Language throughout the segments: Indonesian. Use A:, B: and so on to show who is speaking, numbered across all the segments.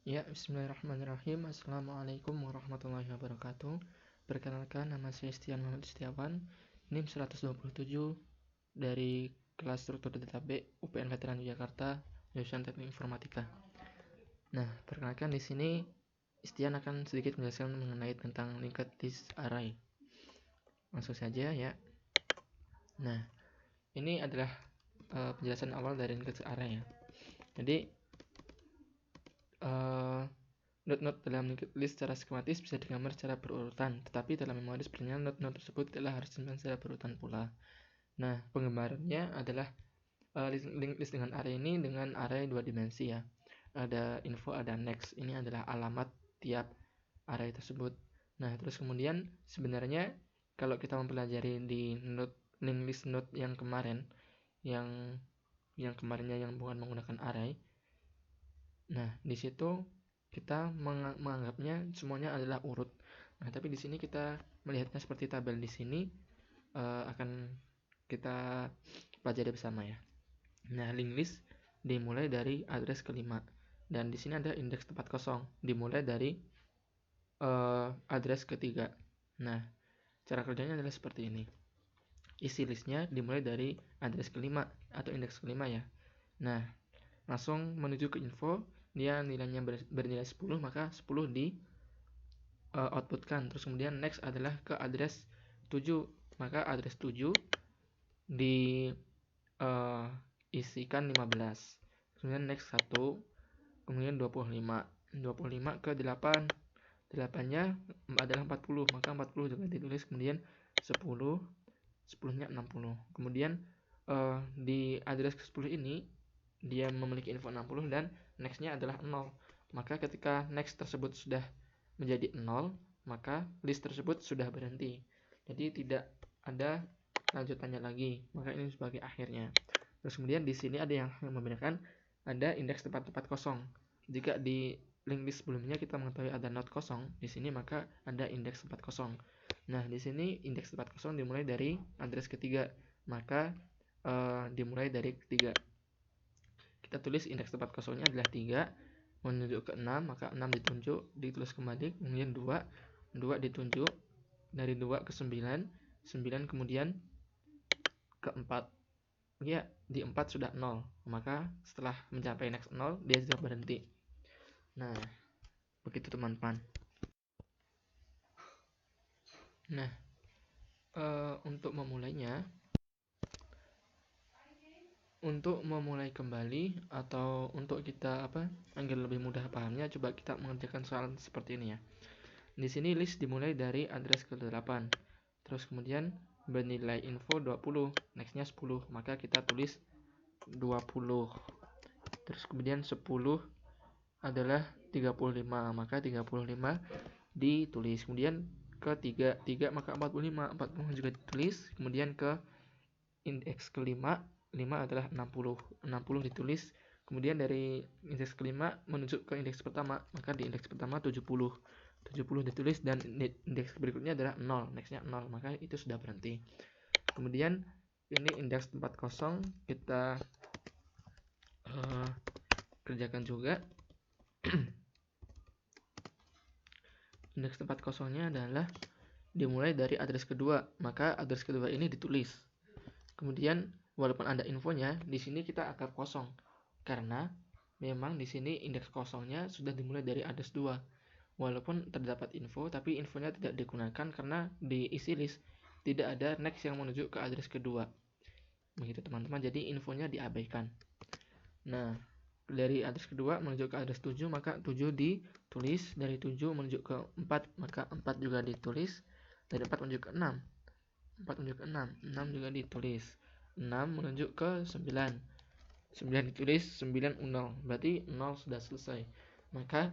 A: Ya, bismillahirrahmanirrahim. Assalamualaikum warahmatullahi wabarakatuh. Perkenalkan, nama saya Stian Muhammad Setiawan. NIM 127 dari kelas struktur data B UPN Veteran Yogyakarta, jurusan Teknik Informatika. Nah, perkenalkan di sini Stian akan sedikit menjelaskan mengenai tentang linked list array. Langsung saja ya. Nah, ini adalah penjelasan awal dari linked list array ya. Jadi node-node dalam linked list secara skematis bisa digambar secara berurutan, tetapi dalam memori sebenarnya node-node tersebut tidaklah harus disimpan secara berurutan pula. Nah, penggambarannya adalah linked list dengan array ini dengan array 2 dimensi ya. Ada info, ada next. Ini adalah alamat tiap array tersebut. Nah, terus kemudian sebenarnya kalau kita mempelajari di node linked list node yang kemarin, yang kemarinnya yang bukan menggunakan array. Nah, di situ kita menganggapnya semuanya adalah urut. Nah, tapi di sini kita melihatnya seperti tabel di sini akan kita pelajari bersama ya. Nah, linked list dimulai dari address kelima dan di sini ada indeks tempat kosong dimulai dari address ketiga. Nah, cara kerjanya adalah seperti ini. Isi listnya dimulai dari address kelima atau indeks kelima ya. Nah, langsung menuju ke info, dia nilainya bernilai 10, maka 10 di outputkan. Terus kemudian next adalah ke address 7, maka address 7 di isikan 15. Kemudian next 1, kemudian 25 ke 8, 8-nya adalah 40, maka 40 juga ditulis. Kemudian 10 nya 60. Kemudian di address ke-10 ini dia memiliki info 60 dan next-nya adalah 0. Maka ketika next tersebut sudah menjadi 0, maka list tersebut sudah berhenti. Jadi tidak ada lanjutannya lagi. Maka ini sebagai akhirnya. Terus kemudian di sini ada yang membedakan, ada indeks tempat-tempat kosong. Jika di linked list sebelumnya kita mengetahui ada node kosong, di sini maka ada indeks tempat kosong. Nah, di sini indeks tempat kosong dimulai dari address ketiga, maka dimulai dari ketiga. Kita tulis indeks tempat kosongnya adalah 3, menunjuk ke 6, maka 6 ditulis kembali, kemudian 2 ditunjuk, dari 2 ke 9, 9 kemudian ke 4. Ya, di 4 sudah 0, maka setelah mencapai next 0, dia sudah berhenti. Nah, begitu teman-teman. Nah, untuk memulai kembali atau untuk kita agar lebih mudah pahamnya, coba kita mengerjakan soal seperti ini ya. Di sini list dimulai dari address ke-8. Terus kemudian bernilai info 20, next-nya 10, maka kita tulis 20. Terus kemudian 10 adalah 35, maka 35 ditulis. Kemudian ke 3 maka 45 juga ditulis. Kemudian ke indeks ke-5, 5 adalah 60 ditulis. Kemudian dari indeks kelima menuju ke indeks pertama, maka di indeks pertama 70 ditulis dan indeks berikutnya adalah 0, nextnya 0, maka itu sudah berhenti. Kemudian ini indeks tempat kosong kita kerjakan juga. Indeks tempat kosongnya adalah dimulai dari address kedua, maka address kedua ini ditulis. Kemudian walaupun ada infonya, di sini kita akan kosong karena memang di sini indeks kosongnya sudah dimulai dari address 2. Walaupun terdapat info, tapi infonya tidak digunakan karena di isi list tidak ada next yang menuju ke address kedua. Begitu teman-teman, jadi infonya diabaikan. Nah, dari address kedua menuju ke address 7, maka 7 ditulis. Dari 7 menuju ke 4, maka 4 juga ditulis. Dari 4 menuju ke 6, 4 menuju ke 6, 6 juga ditulis. 6 menuju ke 9, 9 ditulis, 9 0, berarti 0 sudah selesai. Maka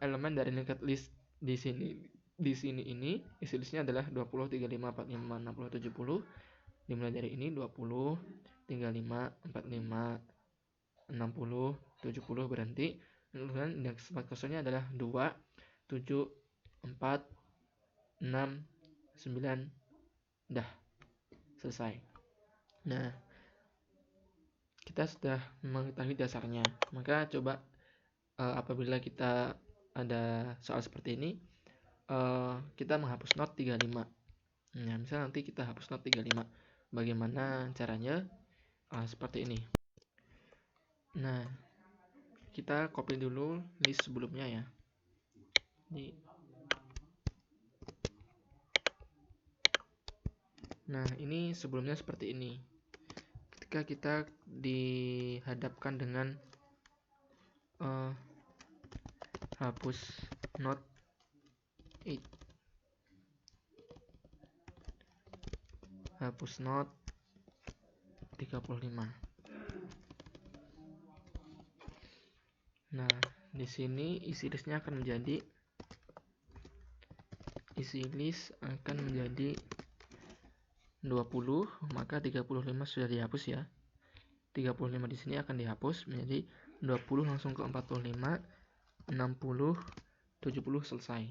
A: elemen dari linked list di sini ini isi listnya adalah 20, 35, 45, 60, 70. Dimulai dari ini 20, 35, 45, 60, 70 berhenti. Kemudian indeks tempat kosongnya adalah 2, 7, 4, 6, 9. Dah selesai. Nah, kita sudah mengetahui dasarnya, maka coba apabila kita ada soal seperti ini, kita menghapus not 35. Nah, misal nanti kita hapus not 35. Bagaimana caranya? Seperti ini. Nah, kita copy dulu list sebelumnya ya. Nah, ini sebelumnya seperti ini. Ketika kita dihadapkan dengan hapus not 8, hapus not 35. Nah, di sini isi list akan menjadi 20, maka 35 sudah dihapus ya. 35 di sini akan dihapus menjadi 20 langsung ke 45, 60, 70 selesai.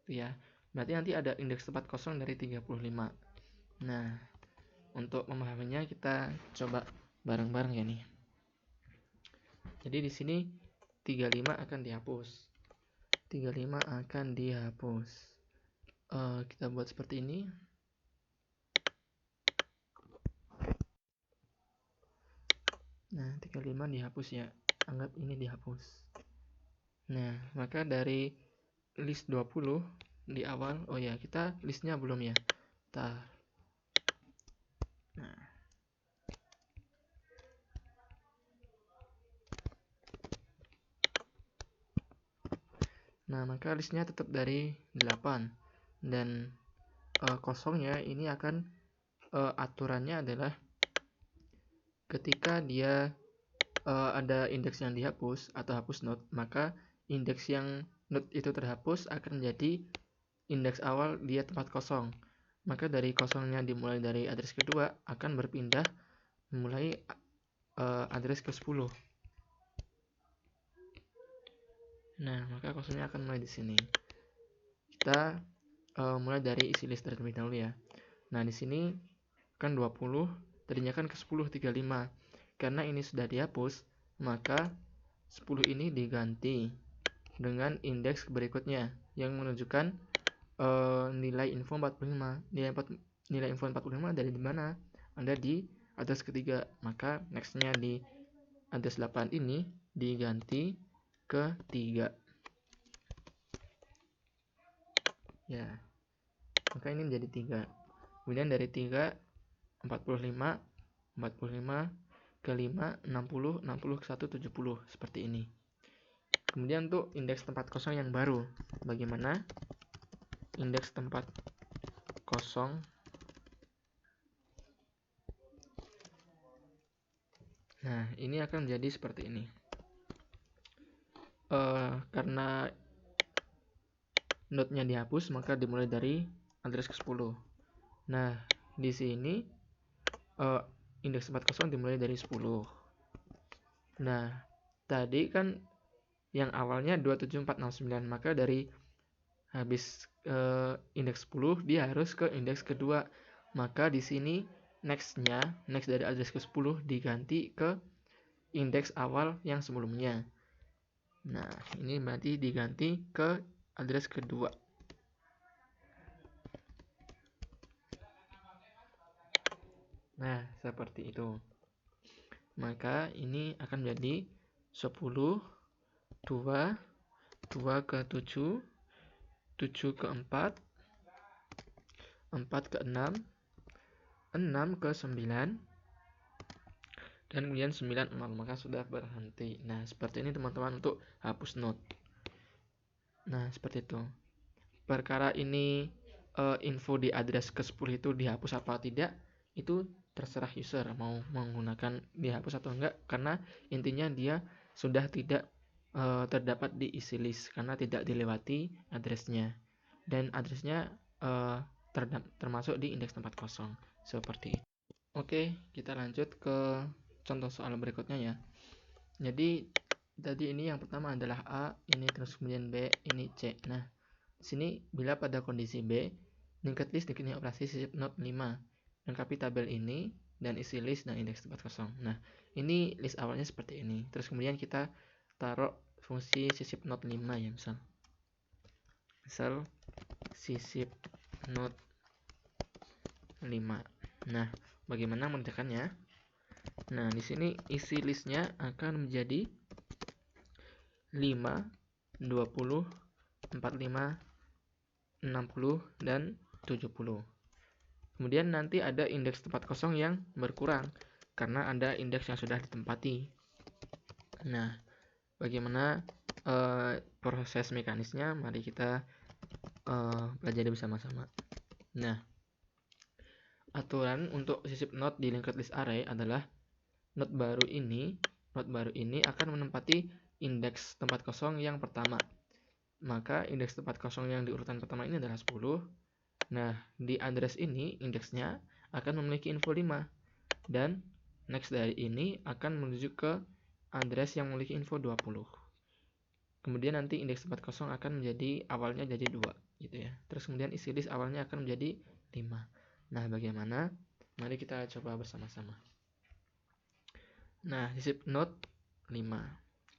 A: Ya. Berarti nanti ada indeks tempat kosong dari 35. Nah, untuk memahaminya kita coba bareng-bareng ya nih. Jadi di sini 35 akan dihapus. 35 akan dihapus. Kita buat seperti ini. Nah, 35 dihapus ya. Anggap ini dihapus. Nah, maka dari list 20 di awal, oh ya, kita listnya belum ya. Nah, maka listnya tetap dari 8. Dan kosongnya ini akan aturannya adalah ketika dia ada indeks yang dihapus atau hapus not, maka indeks yang not itu terhapus akan menjadi indeks awal dia tempat kosong. Maka dari kosongnya dimulai dari address kedua akan berpindah mulai address ke 10. Nah, maka kosongnya akan mulai di sini. Kita mulai dari isi list terlebih dahulu ya. Nah, di sini kan 20, tadinya kan ke 10 35. Karena ini sudah dihapus, maka 10 ini diganti dengan indeks berikutnya yang menunjukkan nilai info 45. Nilai info 45 dari mana? Ada di address ketiga. Maka nextnya di address 8 ini diganti ke 3. Ya. Maka ini menjadi 3. Kemudian dari 3 45 ke 5 60 60 ke 1 70 seperti ini. Kemudian untuk indeks tempat kosong yang baru, bagaimana? Indeks tempat kosong. Nah, ini akan menjadi seperti ini. Karena node-nya dihapus, maka dimulai dari address ke 10. Nah, di sini indeks tempat kosong dimulai dari 10. Nah, tadi kan yang awalnya 27469, maka dari habis indeks 10 dia harus ke indeks kedua. Maka di sini next dari address ke 10 diganti ke indeks awal yang sebelumnya. Nah, ini berarti diganti ke address kedua. Nah, seperti itu. Maka ini akan menjadi 10, 2, 2 ke 7, 7 ke 4, 4 ke 6, 6 ke 9, dan kemudian 9 0. Maka sudah berhenti. Nah, seperti ini teman-teman untuk hapus node. Nah, seperti itu. Perkara ini info di address ke 10 itu dihapus apa tidak, itu terserah user mau menggunakan dihapus atau enggak, karena intinya dia sudah tidak terdapat di isi list karena tidak dilewati addressnya, dan addressnya termasuk di indeks tempat kosong seperti itu. Oke, kita lanjut ke contoh soal berikutnya ya. Jadi tadi ini yang pertama adalah A, ini terus kemudian B, ini C. Nah, di sini bila pada kondisi B, linked list dengan operasi sisip not 5, lengkapi tabel ini dan isi list dan indeks tempat kosong. Nah, ini list awalnya seperti ini. Terus kemudian kita taruh fungsi sisip not 5 ya, misal sisip not 5. Nah, bagaimana mengerjakannya? Nah, di sini isi listnya akan menjadi 5, 20, 45, 60, dan 70. Kemudian nanti ada indeks tempat kosong yang berkurang karena ada indeks yang sudah ditempati. Nah, bagaimana proses mekanisnya? Mari kita pelajari bersama-sama. Nah, aturan untuk sisip not di linked list array adalah not baru ini akan menempati indeks tempat kosong yang pertama. Maka indeks tempat kosong yang di urutan pertama ini adalah 10. Nah, di address ini indeksnya akan memiliki info 5. Dan next dari ini akan menuju ke address yang memiliki info 20. Kemudian nanti indeks tempat kosong akan menjadi awalnya jadi 2 gitu ya. Terus kemudian isi list awalnya akan menjadi 5. Nah, bagaimana? Mari kita coba bersama-sama. Nah, sisip not 5.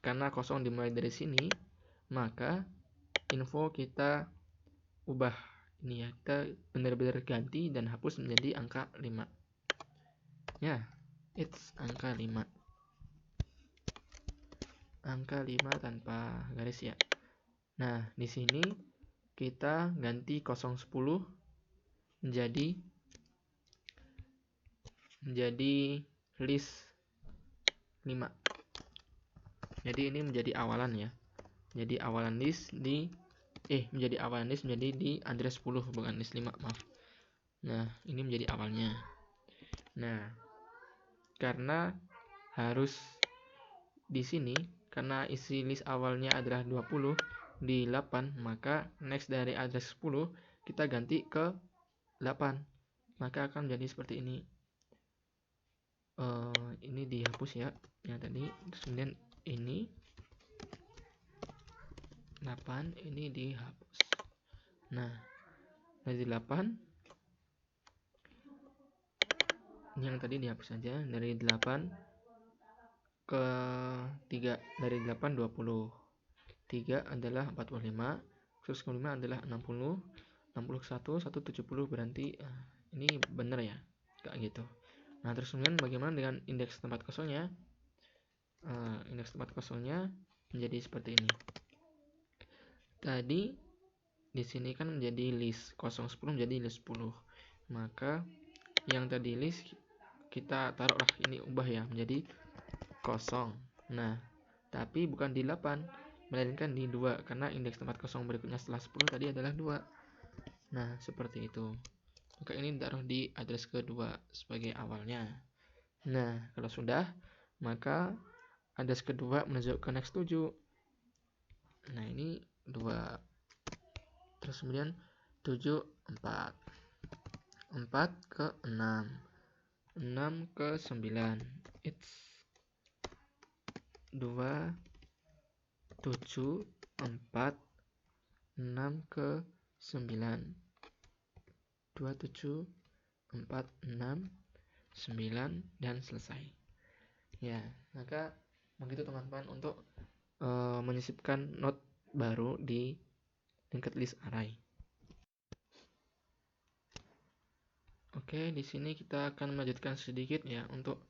A: Karena kosong dimulai dari sini, maka info kita ubah. Ini ya, kita benar-benar ganti dan hapus menjadi angka 5. Ya, it's angka 5. Angka 5 tanpa garis ya. Nah, di sini kita ganti 010 menjadi list 5. Jadi ini menjadi awalan ya. Jadi awalan list menjadi awalan list menjadi di address 10, bukan list 5, maaf. Nah, ini menjadi awalnya. Nah, karena harus di sini, karena isi list awalnya adalah 20 di 8, maka next dari address 10 kita ganti ke 8. Maka akan menjadi seperti ini. Ini dihapus ya, yang tadi. Terus kemudian ini 8, ini dihapus. Nah, dari 8 ini yang tadi dihapus saja. Dari 8 ke 3, dari 8 20. 3 adalah 45, terus ke 5 adalah 60, 61, 170, berarti ini benar ya, kayak gitu. Nah, terus kemudian bagaimana dengan indeks tempat kosongnya? Indeks tempat kosongnya menjadi seperti ini. Tadi di sini kan menjadi list 010 menjadi list 10. Maka yang tadi list kita taruhlah ini ubah ya menjadi 0. Nah, tapi bukan di 8, melainkan di 2 karena indeks tempat kosong berikutnya setelah 10 tadi adalah 2. Nah, seperti itu. Maka ini ditaruh di address kedua sebagai awalnya. Nah, kalau sudah, maka address kedua menuju ke next 7. Nah, ini 2. Terus kemudian 7, 4. 4 ke 6. 6 ke 9. It's 2, 7, 4, 6 ke 9. 2, 7, 4, 6, 9, dan selesai. Ya, maka begitu teman-teman untuk menyisipkan not baru di linked list array. Oke, di sini kita akan melanjutkan sedikit ya untuk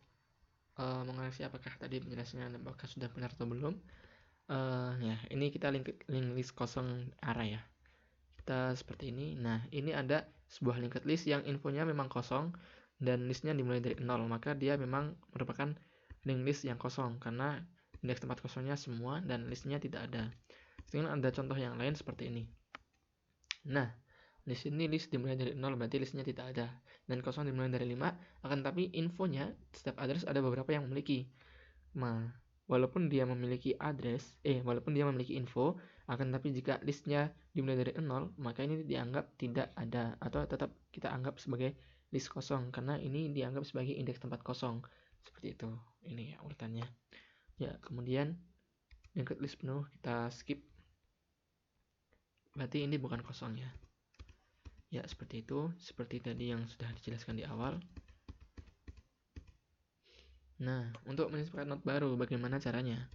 A: mengoreksi apakah tadi penjelasannya apakah sudah benar atau belum. Ya, ini kita link list kosong array ya. Kita seperti ini. Nah, ini ada sebuah linked list yang infonya memang kosong dan listnya dimulai dari 0, maka dia memang merupakan linked list yang kosong karena indeks tempat kosongnya semua dan listnya tidak ada. Sekarang ada contoh yang lain seperti ini. Nah, di sini list dimulai dari 0, berarti listnya tidak ada. Dan kosong dimulai dari 5, akan tapi infonya setiap address ada beberapa yang memiliki. Nah, walaupun dia memiliki info, akan tapi jika listnya dimulai dari 0, maka ini dianggap tidak ada atau tetap kita anggap sebagai list kosong karena ini dianggap sebagai indeks tempat kosong. Seperti itu. Ini ya urutannya. Ya, kemudian linked list penuh kita skip. Berarti ini bukan kosong ya. Ya, seperti itu. Seperti tadi yang sudah dijelaskan di awal. Nah, untuk menyisipkan not baru, bagaimana caranya?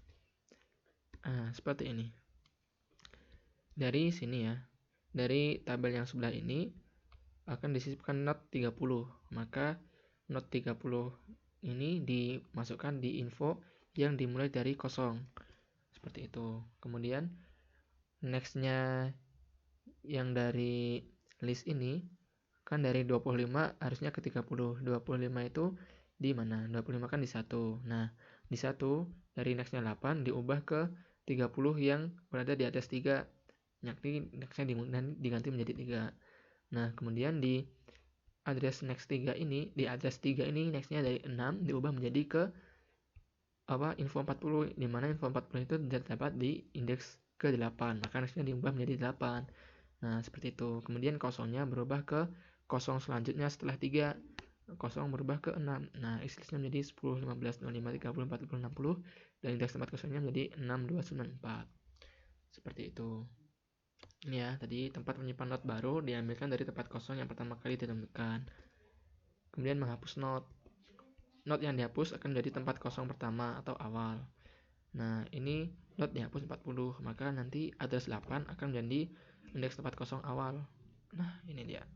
A: Nah, seperti ini. Dari sini ya, dari tabel yang sebelah ini akan disisipkan not 30. Maka not 30 ini dimasukkan di info yang dimulai dari kosong. Seperti itu. Kemudian nextnya yang dari list ini kan dari 25 harusnya ke 30. 25 itu di mana? 25 kan di 1. Nah, di 1 dari nextnya 8 diubah ke 30 yang berada di atas 3. Yakni nextnya diganti menjadi 3. Nah, kemudian di address next 3 ini, di address 3 ini nextnya dari 6 diubah menjadi ke info 40, di mana info 40 itu terdapat di indeks ke-8. Maka nextnya diubah menjadi 8. Nah, seperti itu. Kemudian kosongnya berubah ke kosong selanjutnya setelah 3. Kosong berubah ke 6. Nah, listnya menjadi 10, 15, 25, 30, 40, 60. Dan indeks tempat kosongnya menjadi 6, 2, 9, 4. Seperti itu. Ini ya, tadi tempat menyimpan not baru diambilkan dari tempat kosong yang pertama kali ditemukan. Kemudian menghapus not. Not yang dihapus akan menjadi tempat kosong pertama atau awal. Nah, ini not dihapus 40. Maka nanti address 8 akan menjadi indeks tempat kosong awal. Nah, ini dia.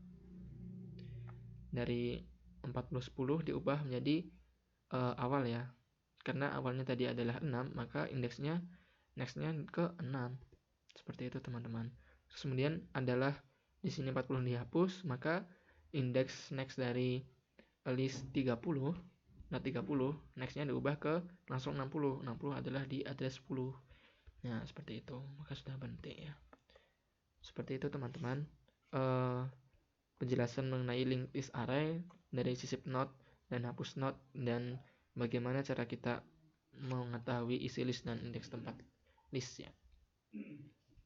A: Dari 40-10 diubah menjadi awal ya. Karena awalnya tadi adalah 6, maka indeksnya nextnya ke 6. Seperti itu teman-teman. Terus kemudian adalah di sini 40 dihapus, maka indeks next dari list 30, nah 30, nextnya diubah ke langsung 60. 60 adalah di address 10. Nah, seperti itu. Maka sudah berhenti ya. Seperti itu teman-teman. Penjelasan mengenai linked list array dari sisip not dan hapus not, dan bagaimana cara kita mengetahui isi list dan indeks tempat list ya.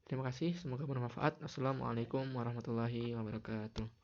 A: Terima kasih, semoga bermanfaat. Assalamualaikum warahmatullahi wabarakatuh.